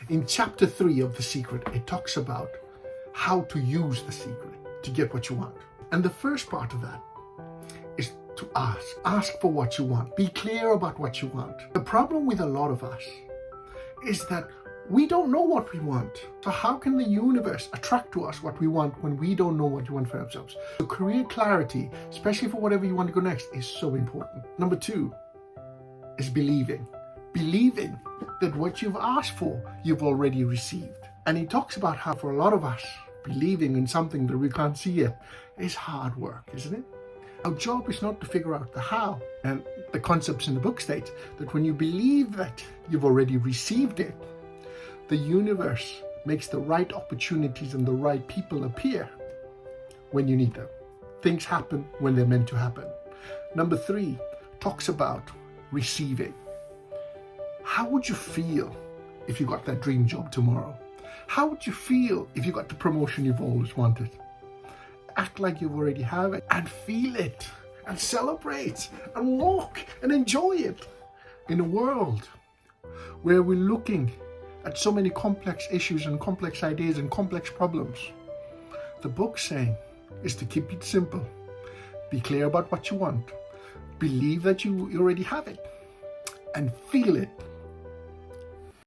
In chapter 3 of The Secret, it talks about how to use the secret to get what you want. And the first part of that is to ask. Ask for what you want. Be clear about what you want. The problem with a lot of us is that we don't know what we want. So how can the universe attract to us what we want when we don't know what we want for ourselves? So career clarity, especially for whatever you want to go next, is so important. Number 2 is believing. Believing that what you've asked for, you've already received. And he talks about how for a lot of us, believing in something that we can't see yet is hard work, isn't it? Our job is not to figure out the how. And the concepts in the book state that when you believe that you've already received it, the universe makes the right opportunities and the right people appear when you need them. Things happen when they're meant to happen. Number 3 talks about receiving. How would you feel if you got that dream job tomorrow? How would you feel if you got the promotion you've always wanted? Act like you already have it and feel it and celebrate and walk and enjoy it. In a world where we're looking at so many complex issues and complex ideas and complex problems, the book's saying is to keep it simple. Be clear about what you want. Believe that you already have it and feel it.